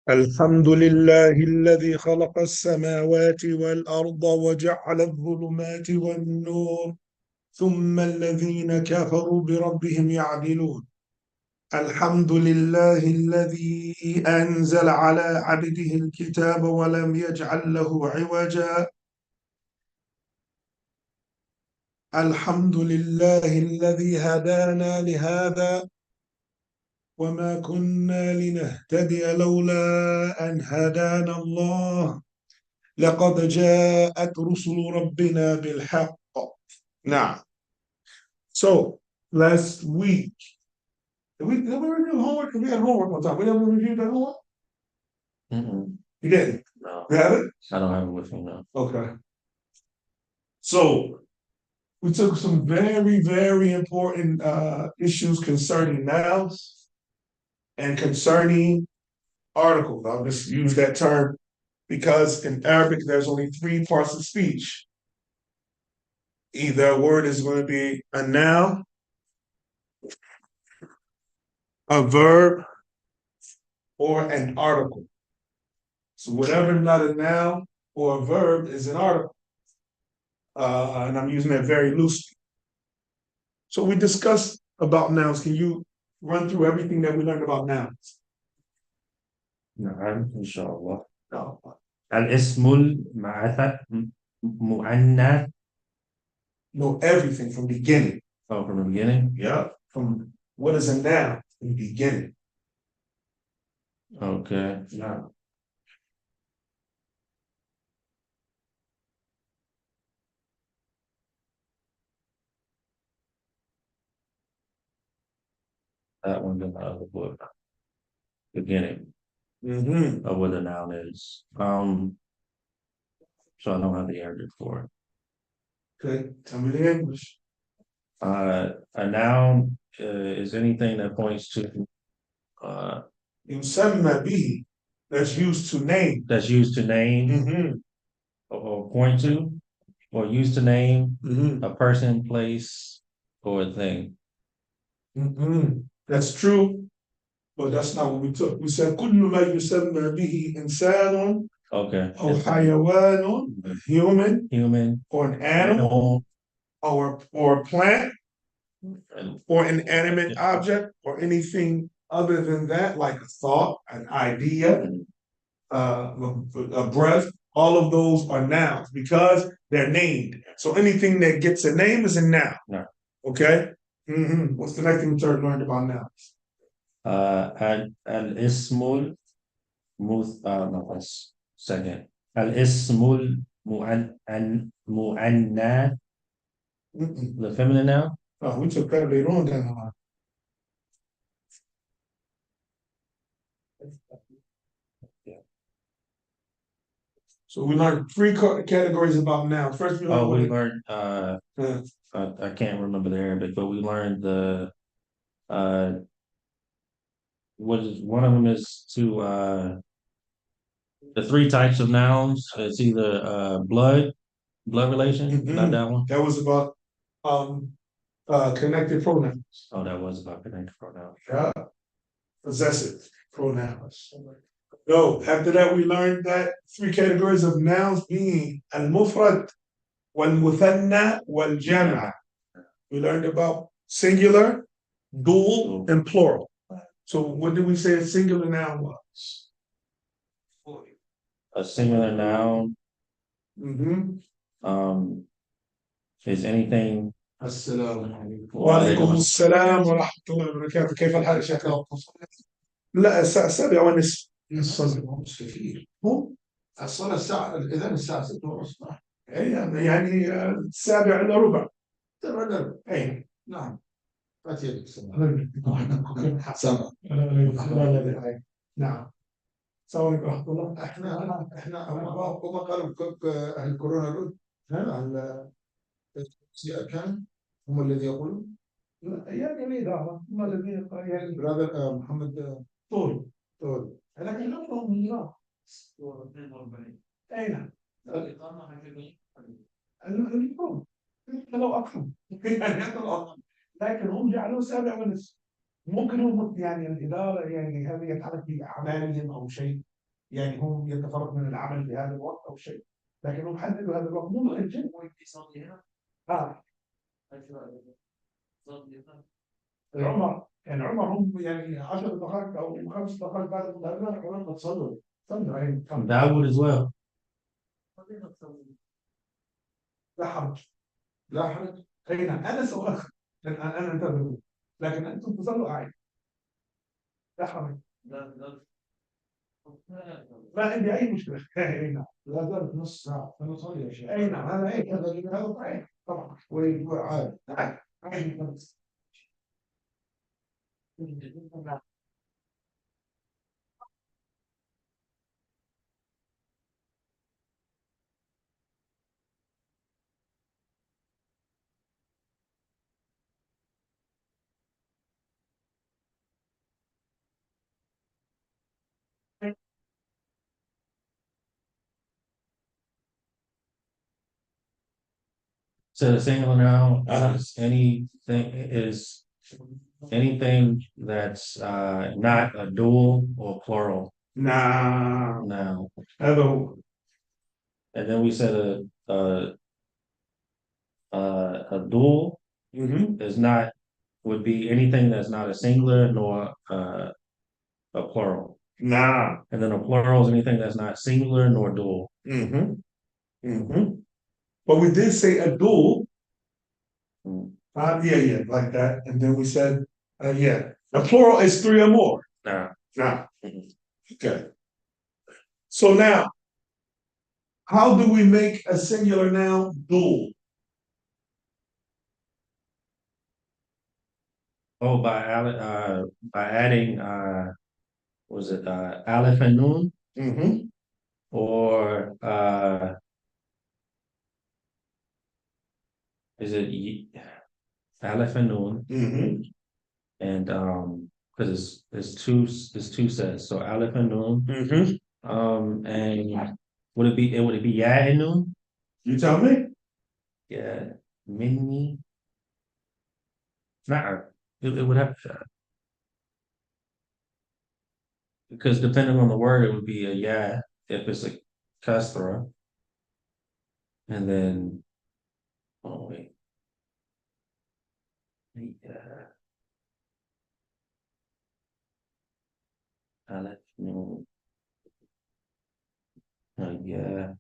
الحمد لله الذي خلق السماوات والأرض وجعل الظلمات والنور ثم الذين كفروا بربهم يعدلون. الحمد لله الذي أنزل على عبده الكتاب ولم يجعل له عوجا. الحمد لله الذي هدانا لهذا وما كنا لنهتدي لولا أن هدانا الله لقد جاءت رسل ربنا بالحق. Now, so last week, did we review homework? We had homework one time. We ever reviewed that homework? Mm-mm. You didn't? No, You have it? I don't have it with me now. Okay. So we took some very, very important issues concerning nouns and concerning articles. I'll just use that term because in Arabic there's only three parts of speech. Either a word is going to be a noun, a verb, or an article. So whatever not a noun or a verb is an article. And I'm using that very loosely. So we discussed about nouns. Can you run through everything that we learned about nouns? نعم إن شاء الله. No. الاسم المؤنث. No, everything from beginning. Oh, from the beginning. Yeah. From what is a noun in the beginning. Okay. Yeah. That one's in the other book. Beginning Mm-hmm. of what a noun is. So I don't have the Arabic for it. Okay. Tell me the English. A noun is anything that points to يسمى به. That's used to name. that's used to name Mm-hmm. or point to, or used to name Mm-hmm. a person, place, or a thing. Mm-hmm. That's true, but that's not what we took. We said كل ما يسمى به إنسان Okay. أو حيوان, a human, Human, or an animal, or a plant, and or an inanimate object, or anything other than that, like a thought, an idea, a breath. All of those are nouns because they're named. So anything that gets a name is a noun. No. Okay. Mm-hmm. What's the next thing we learned about nouns? الاسم no, that's second. الاسم المؤنث, Mm-mm. the feminine noun. Oh, we took that later on down the line. So we learned three categories about nouns. First, we learned Oh, we what learned I can't remember the Arabic, but we learned the what is one of them is to the three types of nouns. It's either blood relation, not that one. that was about connected pronouns. Oh, that was about connected pronouns. Yeah. Possessive pronouns. No, after that we learned that three categories of nouns being al-mufrad, wal-muthanna, wal-jama'. We learned about singular, dual, and plural. So what did we say a singular noun was? A singular noun Mm-hmm. is anything. السلام عليكم. وعليكم السلام ورحمة الله وبركاته. كيف الحال يا شيخ؟ لا الساعة 7 ونصف. نص كثير. هو الصلاة الساعة الأذان الساعة 6 ونص. يعني 7 إلا ربع. 7 إلا ربع. أي نعم. فاتي السلام. نعم. السلام عليكم ورحمة الله. احنا هم قالوا أهل كورونا رد على كان هم الذي يقولون يعني الإدارة هم الذين يعني برادر محمد طول لكن لهم لا أين الإقامة اليوم لو أقل لكن هم جعلوه 7 ونصف. ممكن هم يعني الإدارة يعني هذا يتعلق بأعمالهم أو شيء يعني هم يتفرغ من العمل في هذا الوقت او شيء، لكنهم حددوا هذا الوقت مو الجن. اه العمر، يعني عمر هم يعني 10 دقائق او 5 دقائق بعد الأذان عمر تصلوا. صلوا يعني Dawood as well. لا حرج، لا حرج. اي نعم انا سأؤخر لأن انا انتظر، لكن انتم تصلوا عادي، لا حرج. ما عندي اي مشكله. اي نعم لا زالت نص ساعه فنصلي يا شيخ. اي نعم هذا اي هذا صحيح طبعا وعادي عادي. So the singular noun is anything that's not a dual or plural نعم noun. هذا هو. And then we said a dual is not would be anything that's not a singular nor a plural. نعم. And then a plural is anything that's not singular nor dual. But we did say a dual. Mm. Yeah, like that. And then we said, yeah, a plural is 3 or more. Nah. Now, okay. So now, how do we make a singular noun dual? Oh, by adding was it aleph and noon or is it aleph and noon and because it's two sets, so aleph and noon and would it be ya and noon? You tell me. Yeah, mini. Nah, it would have because depending on the word, it would be a yeah if it's a kasra, and then oh wait, yeah, aleph noon. Yeah.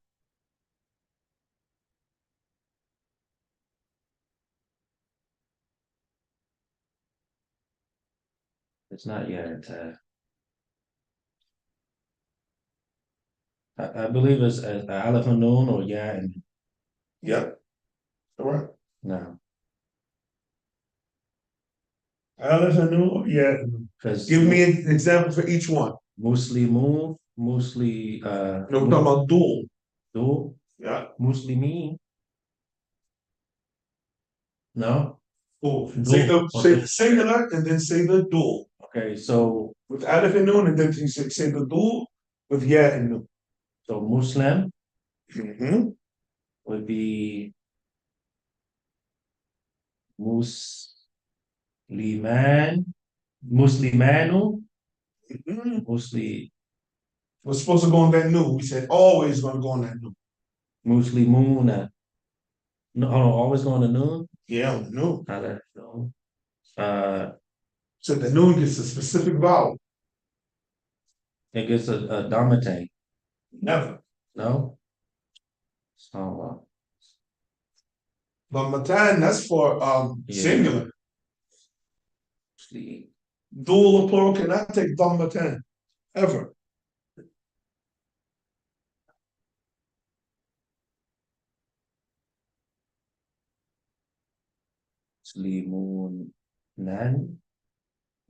It's not yet. I believe it's Aleph and Noon or yeah and Yep. All right. no. Aleph and noon. Yeah. Because Give me an example for each one. Muslimun, Musli No, we're talking about dual. do Yeah. Muslimin. No? Dual. Dual. Say the singular and then say the dual. Okay, so With Aleph and noon, and then you say the dual with yeah and noon. so Muslim would be Musliman, Muslimanu, Musli We're supposed to go on that noon. We said always going to go on that noon. Muslimuna. No, hold on, always going to noon? Yeah, on the noon. Not that no. So the noon gets a specific vowel. It gets a Damate. Never. No? So But matan, that's for Yeah. singular. Musli Dual or plural cannot take dhammatan ever. Muslimun nan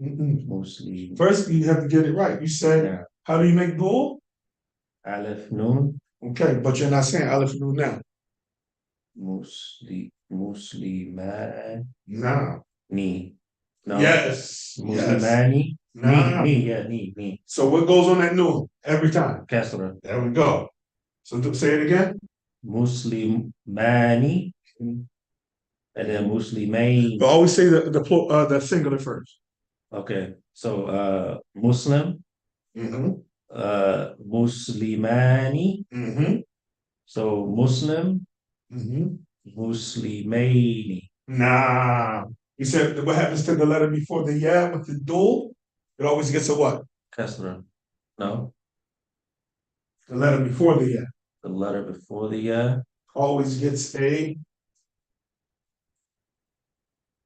Mm-mm. Muslim. First, you have to get it right. You said, Yeah. how do you make dual? Aleph Noon Okay, but you're not saying Aleph Noon now. Musliman No. ni. No. Yes. Muslimani. Nah. Ni. So what goes on that noon every time? Kasra. There we go. So say it again. Muslimani. And then Muslimain. But always say the singular first. Okay. So Muslim, Muslimani. So Muslim, Muslimaini. Nah. You said what happens to the letter before the yeah with the dual? It always gets a what? Kasra. No, The letter before the yeah the letter before the always gets a,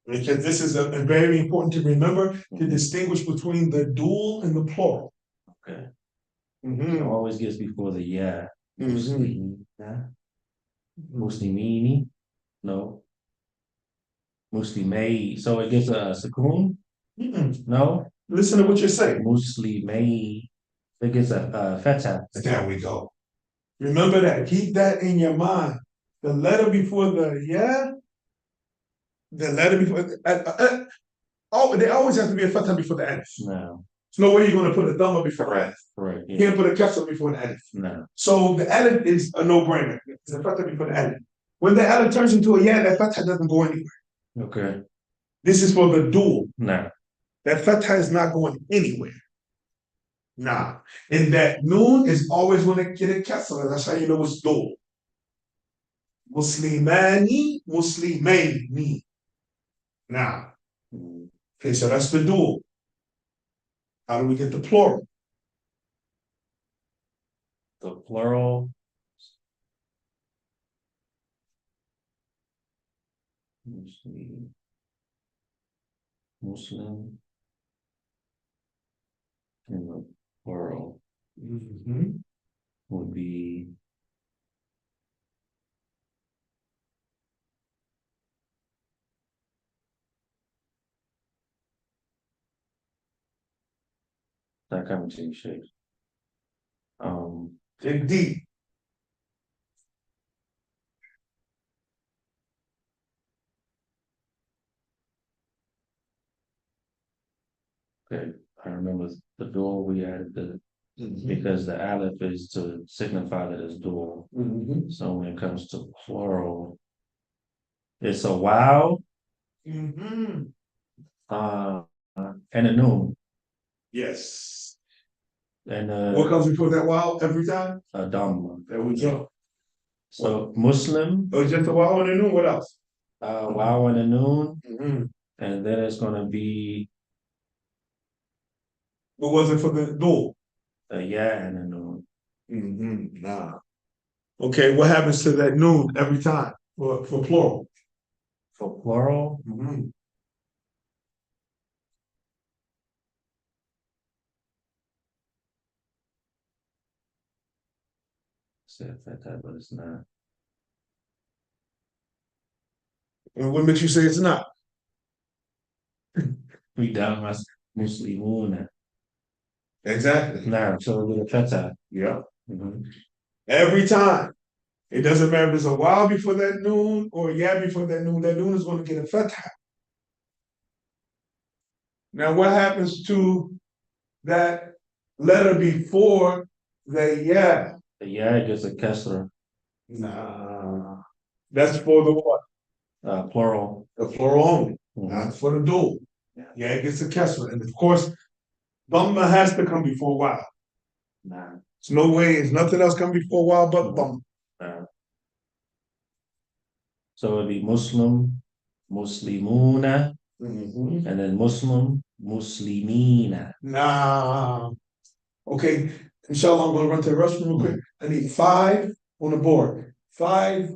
because this is a very important to remember to distinguish between the dual and the plural. Okay. Mm-hmm. It always gets before the yeah. Mm-hmm. Muslimini. No. Muslimay. So it gets a sukoon? No. Listen to what you're saying. Muslimay. It gets a feta. There we go. Remember that. Keep that in your mind. The letter before the yeah, the letter before oh, they always have to be a fatha before the alif. No. There's no way you're going to put a dhamma before the alif. Right. You can't put a kasra before the alif. No. So the alif is a no-brainer. It's a fatha before the alif. When the alif turns into a yeah, that fatha doesn't go anywhere. Okay. This is for the dual. No. That fatha is not going anywhere. Nah. And that noon is always when it get a kasra. That's how you know it's dual. Muslimani, Muslimaini. Now, okay, so that's the dual. How do we get the plural? The plural. Muslim. And the plural would be that coming to you, shape. Dig deep. Okay, I remember the dual we added because the aleph is to signify that it's dual. So when it comes to plural, it's a wow and a noon. Yes. And What comes before that wow every time? a dhamma. There we go. So Muslim, Oh, just a wow and a noon. What else? wow and a noon, and then it's gonna be What was it for the dual? a yeah and a noon. Nah. Okay, what happens to that noon every time for plural? For plural, said that, but it's not. And what makes you say it's not? We down my Muslimun. Exactly. Nah, so with a feta. Yeah. Every time. It doesn't matter if it's a while before that noon or a yeah before that noon is going to get a fatha. Now, what happens to that letter before the yeah? The yeah gets a kesra. Nah. That's for the what? Plural. The plural only. Not for the dual. Yeah, it gets a kesra. And of course, dhamma has to come before wow. Nah. There's no way, there's nothing else come before wow but dhamma. Nah. So it'd be Muslim, Muslimuna, and then Muslim, Muslimina. Nah. Okay, inshallah, I'm gonna run to the restroom real quick. I need 5 on the board. 5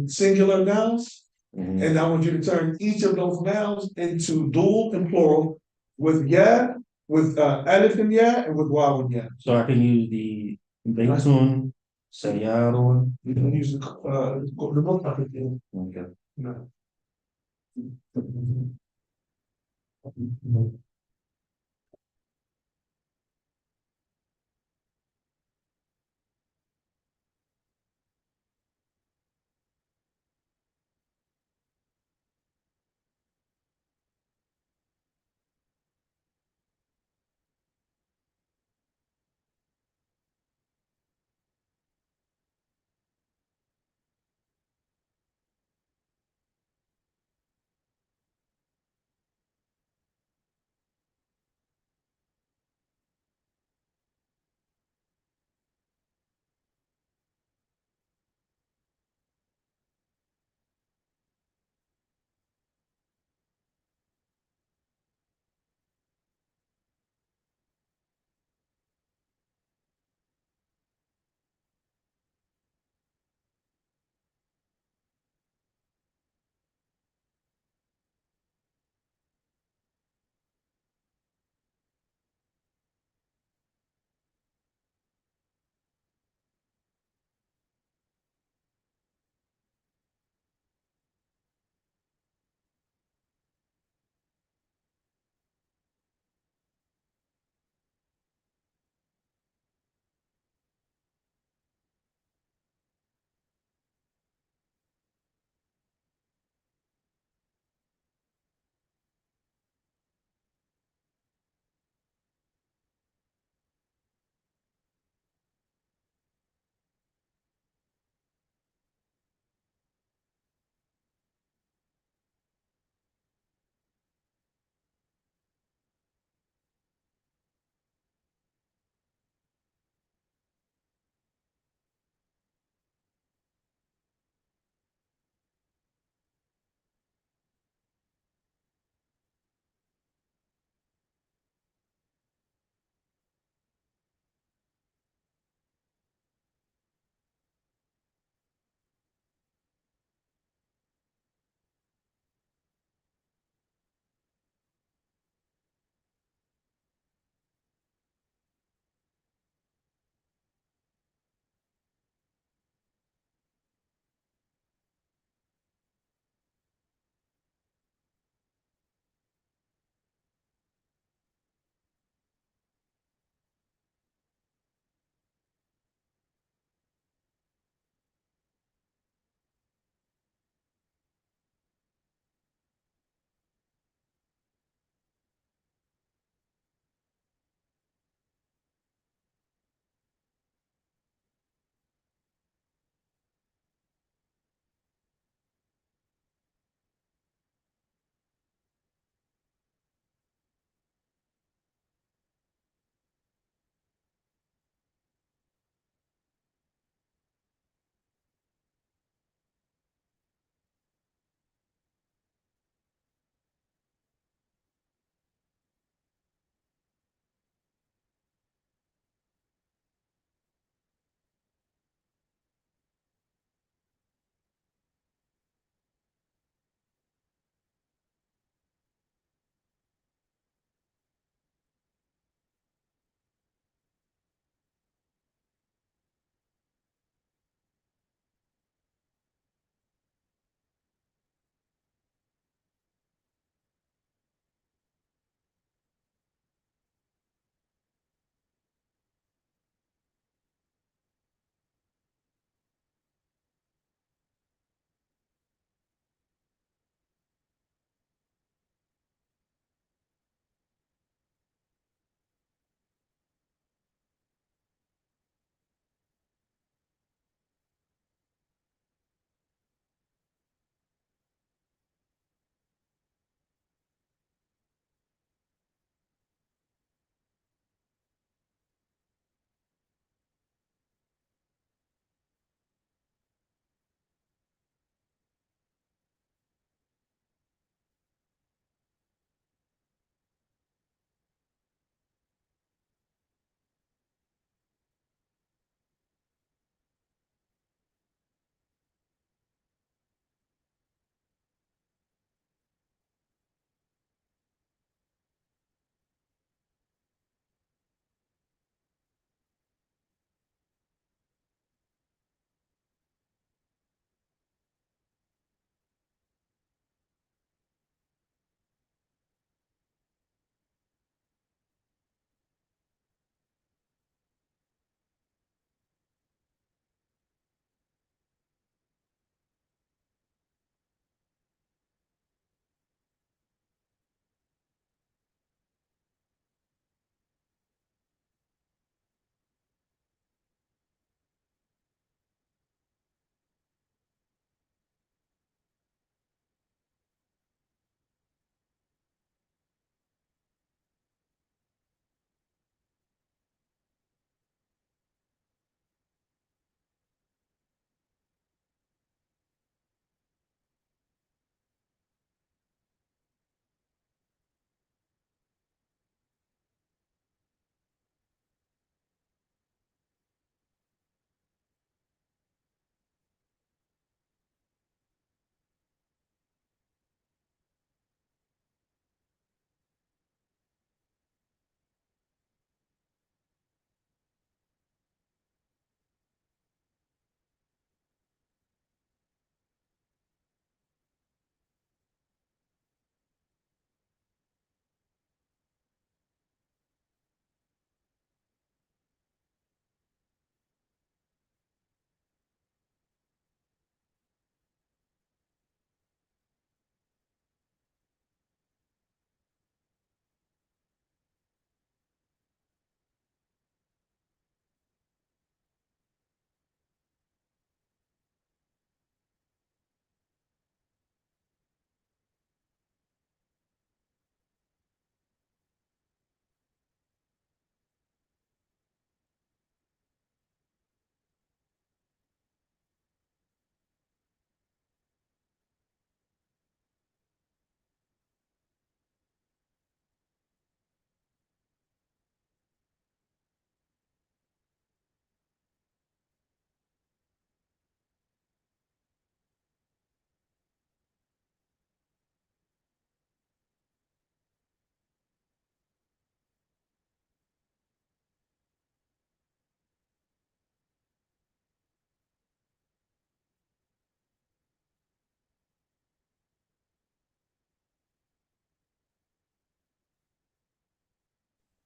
singular nouns, and I want you to turn each of those nouns into dual and plural with yeah, with alif and yeah, and with waw and yeah. So I can use the Baytun, Sayarun. You can use the book. Okay. No.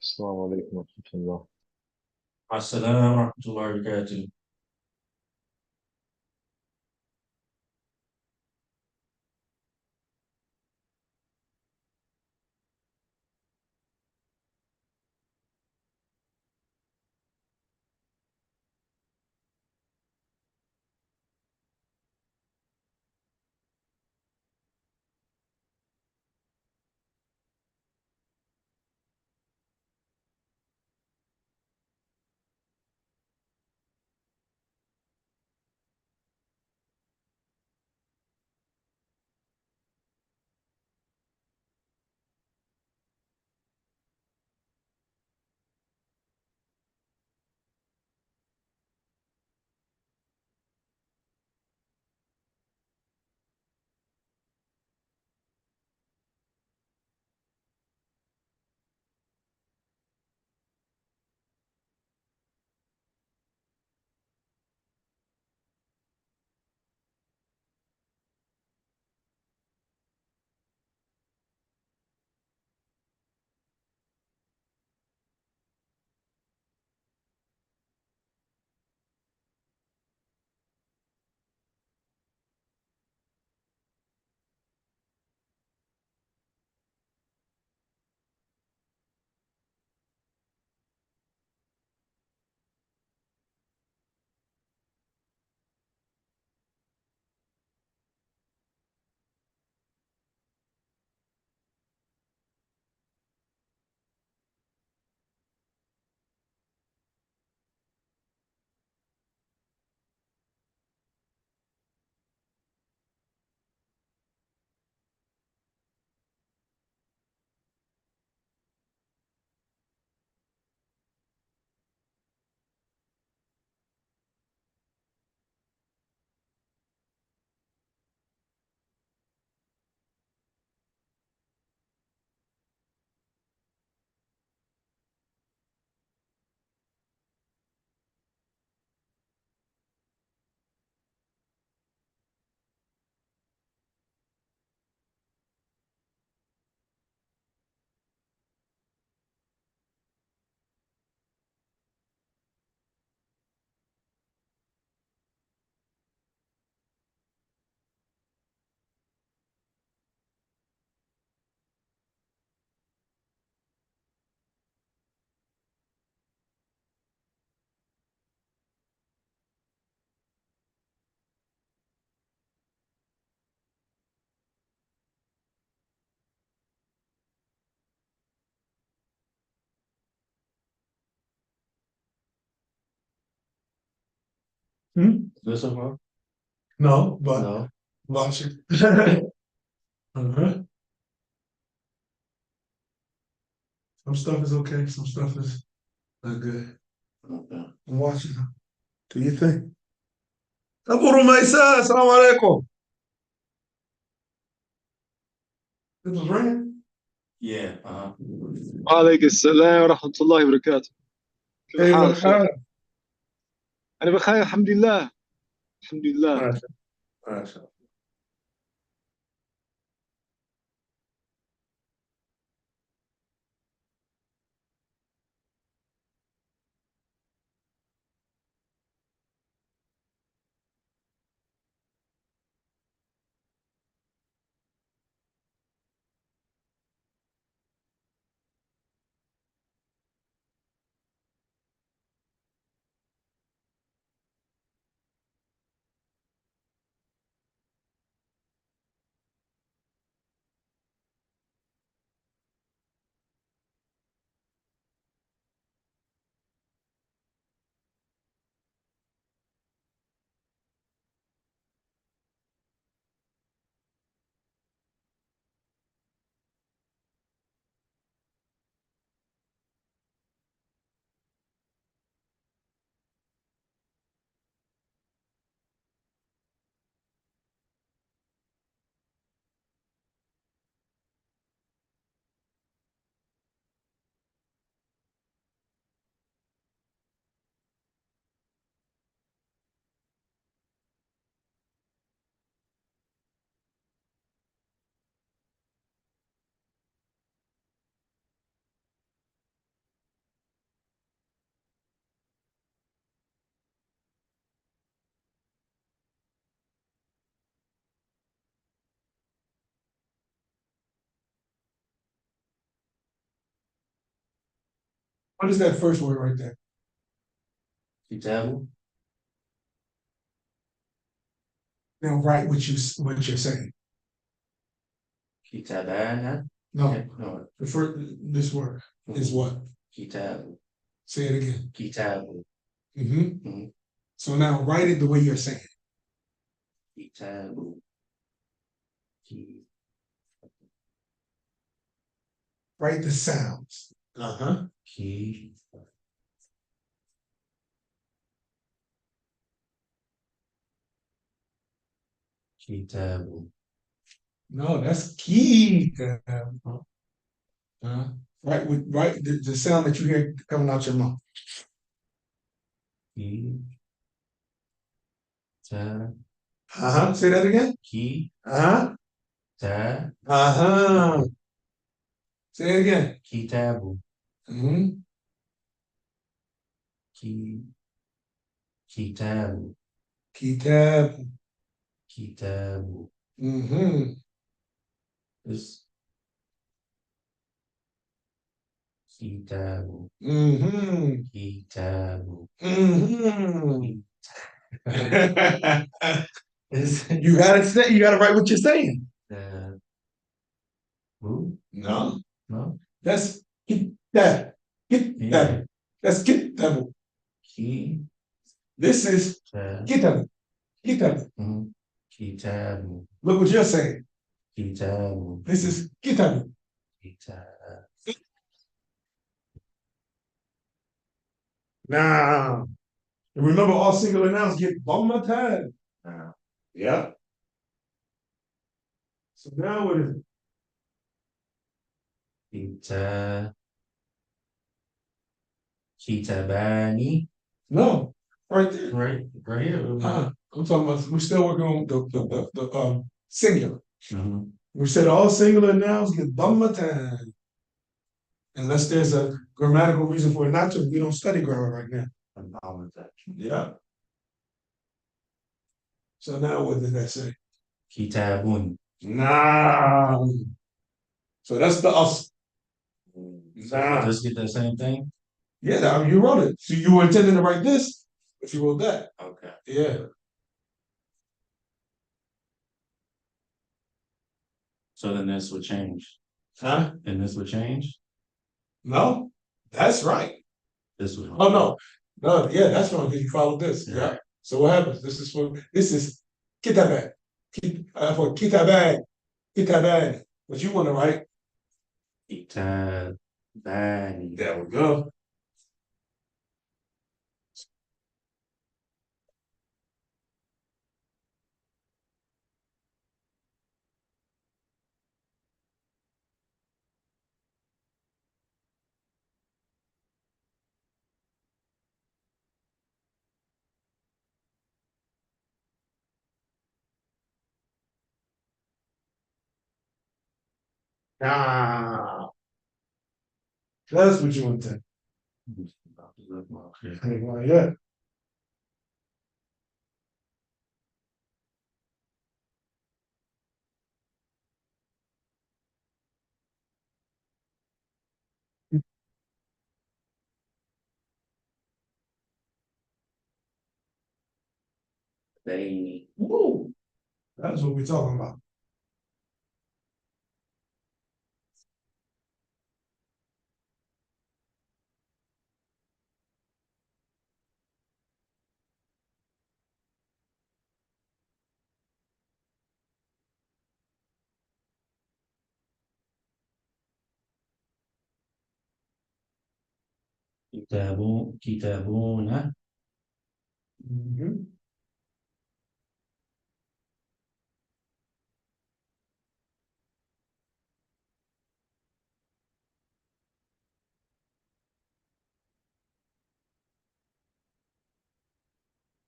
السلام عليكم ورحمة الله. السلام ورحمة الله وبركاته. Hmm? This one? No, but No. watch it. Uh-huh. Some stuff is okay, some stuff is not good. Okay. Watch it. Do you think? Abu Rumaisa, assalamu alaikum. This was ringing. Yeah. Uh-huh. وعليك السلام ورحمة الله وبركاته. كيف كيف الحال أخي؟ الحال؟ أنا بخير الحمد لله. الحمد لله. ما شاء الله ما شاء الله. What is that first word right there? Kitabu. Now write what you're saying. Kitabana. No, Okay, no. the first this word is what? Kitabu. Say it again. Kitabu. Mm-hmm. So now write it the way you're saying. Kitabu. Write the sounds. Ki. Kitabu. No, that's key. Write the sound that you hear coming out your mouth. Ki. Ta. Say that again. Ki. Ta. Say it again. Kitabu. Mm-hmm. Ki. Kitabu. Kitab. Kitabu. Mm-hmm. This. Kitabu. Mm-hmm. Kitabu. Mm-hmm. You gotta write what you're saying. Who? No. No. That's kitab. Kitab. That's kitab. Ki. This is kitab. Kitab. Kitabu. Look what you're saying. Kitabu. This is kitab. Kitabu. Now, remember all singular nouns get Dhammatad. Yeah. So now what is it? Kitabani. No, right there. Right here. I'm talking about, we're still working on the singular. Mm-hmm. We said all singular nouns get Dhammatad. Unless there's a grammatical reason for it not to, we don't study grammar right now. Yeah. So now what did that say? Kitabun. Nah. So that's the us. Nah. Does it get the same thing? Yeah, I mean, you wrote it. So you were intending to write this, if you wrote that. Okay. Yeah. So then this would change. Huh? And this would change? No, that's right. This would. Oh no. No, yeah, that's wrong because you followed this. Yeah. So what happens? This is kitabad. For kitabad. Kitabad. What you want to write? Kitabani. There we go. Ah. That's what you want to. Yeah. Woo. That's what we're talking about. Kitabuna. Mm-hmm.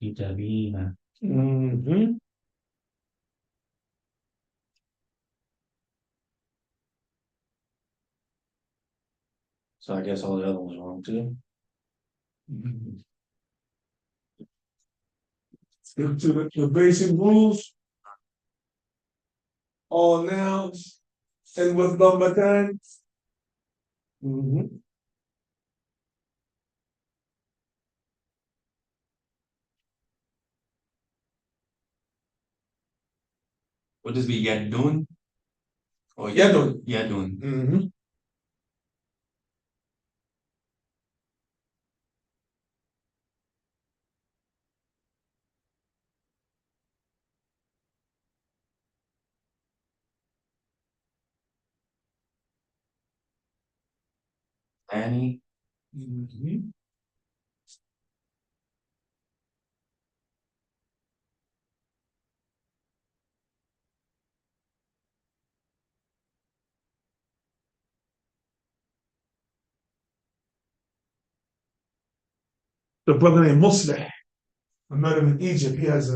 Kitabina. Mm-hmm. So I guess all the other ones are wrong too. Stick to the basic rules. All nouns and with Dhamatan. Mm-hmm. Would this be Yadun? Or Yadun. Yadun. Mm-hmm. Annie. Mm-hmm. The brother named Musleh. I met him in Egypt. He has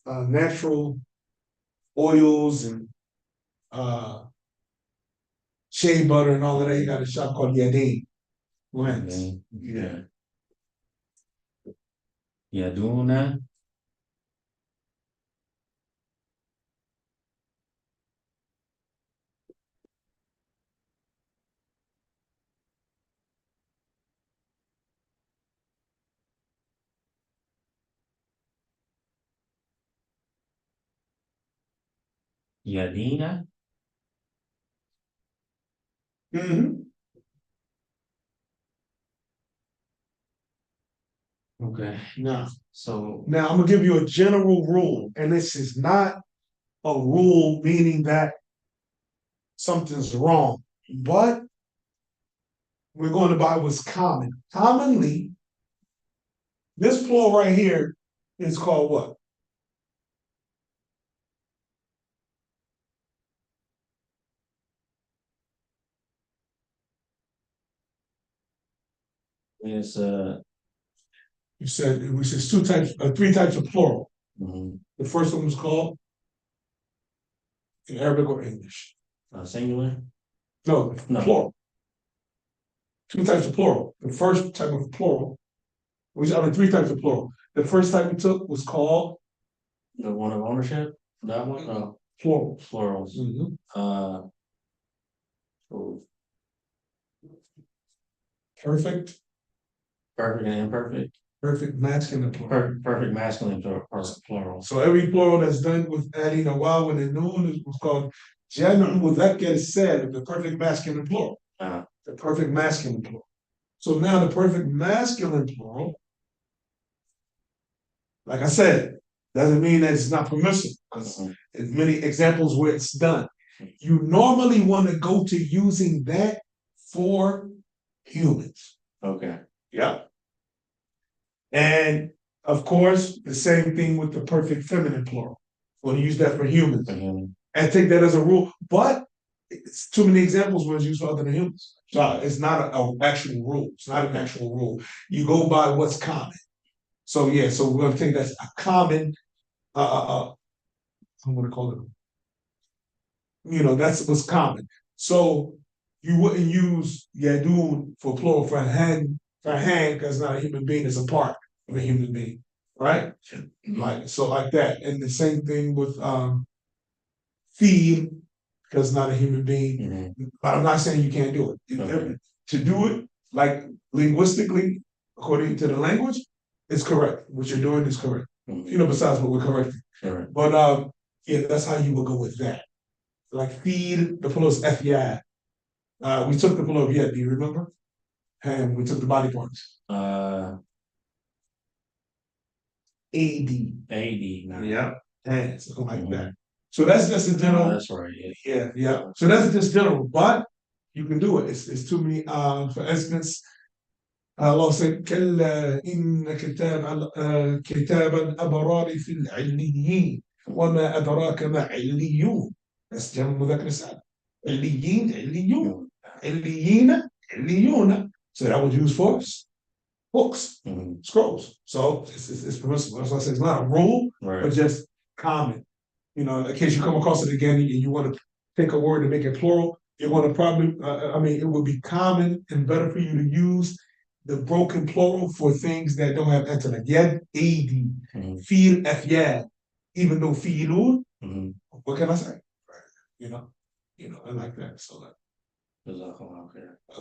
a natural oils and shea butter and all of that. He got a shop called Yadin. Lens. Okay. Yeah. Yaduna. Yadina. Mm-hmm. Okay. Now, So now I'm gonna give you a general rule, and this is not a rule meaning that something's wrong, but we're going by what's common. Commonly, this plural right here is called what? it's You said it was just three types of plural. mhm. The first one was called in Arabic or English. Singular. No, No. plural. Two types of plural. The first type of plural, three types of plural. The first type we took was called The one of ownership. That one. No. plural. Plurals. Mhm. Oh, Perfect, perfect and imperfect. perfect masculine plural. Perfect masculine plural. So every plural that's done with adding a waw and a noon is what's called jam'u mudhakkar salim, the perfect masculine plural. The perfect masculine plural. So now the perfect masculine plural, like I said, doesn't mean that it's not permissible. There's many examples where it's done. You normally want to go to using that for humans. Okay. Yeah. And of course, the same thing with the perfect feminine plural. Want to use that for humans and take that as a rule. But it's too many examples where it's used for other than humans. So it's not an actual rule. It's not an actual rule. You go by what's common. So yeah, so we're gonna take that's a common I'm gonna call it, that's what's common. So you wouldn't use yadun for plural for hand, because not a human being is a part of a human being, right? Like that. And the same thing with feed, because not a human being. But I'm not saying you can't do it. Okay. To do it, like linguistically, according to the language, it's correct. What you're doing is correct. Besides what we're correcting. Sure. But yeah, that's how you would go with that. Like feed, the plural is FYI. We took the plural of yet, do you remember? And we took the body parts. AD. Yeah. And something like that. So that's just a general. That's right. Yeah. So that's just general, but you can do it. It's too many. For instance, Allah said, كلا إن كتاب الأبرار في العليين وما أدراك ما عليون. That's جمع مذكر سالم. عليين عليون. عليين عليون. So that was used for books, scrolls. So it's permissible. That's why I say it's not a rule, but just common. In case you come across it again and you want to take a word and make it plural, you're going to probably, it would be common and better for you to use the broken plural for things that don't have intellect. Yad, ad, feel, afyad. Even though fi'ilun, what can I say? And like that. So that.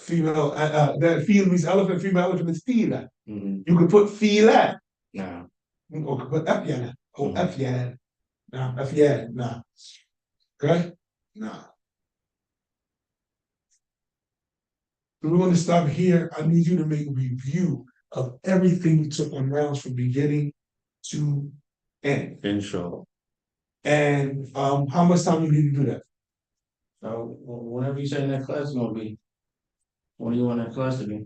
Female, that feel means elephant, female elephant is fila. You could put fila. Yeah. Or could put afyana or afyan. نعم أفيال نعم. Okay. نعم. We're going to stop here. I need you to make a review of everything you took on rounds from beginning to end. Inshallah. And how much time do you need to do that? So whenever you say that class is gonna be, when do you want that class to be?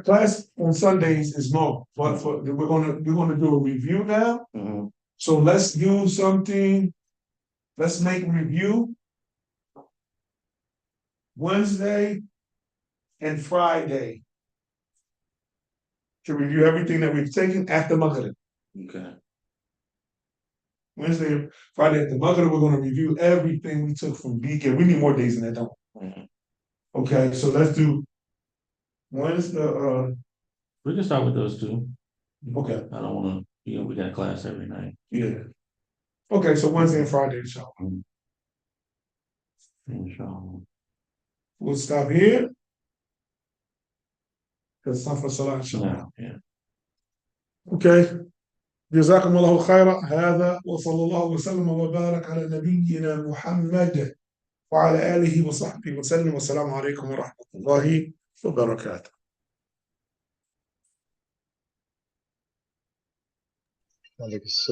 Class on Sundays is normal, but we're gonna do a review now. Mhm. So let's do something. Let's make a review Wednesday and Friday to review everything that we've taken after Maghrib. Okay. Wednesday and Friday after Maghrib, we're gonna review everything we took from BK. We need more days than that, don't we? Mhm. Okay, so let's do Wednesday. We can start with those two. Okay, I don't wanna, we got class every night. yeah. Okay, so Wednesday and Friday, inshallah. Inshallah. We'll stop here. Because it's time for Salah, inshallah. Yeah. Okay. جزاكم الله خيرا. هذا وصلى الله وسلم وبارك على نبينا محمد وعلى آله وصحبه وسلم. والسلام عليكم ورحمة الله وبركاته. عليك السلام.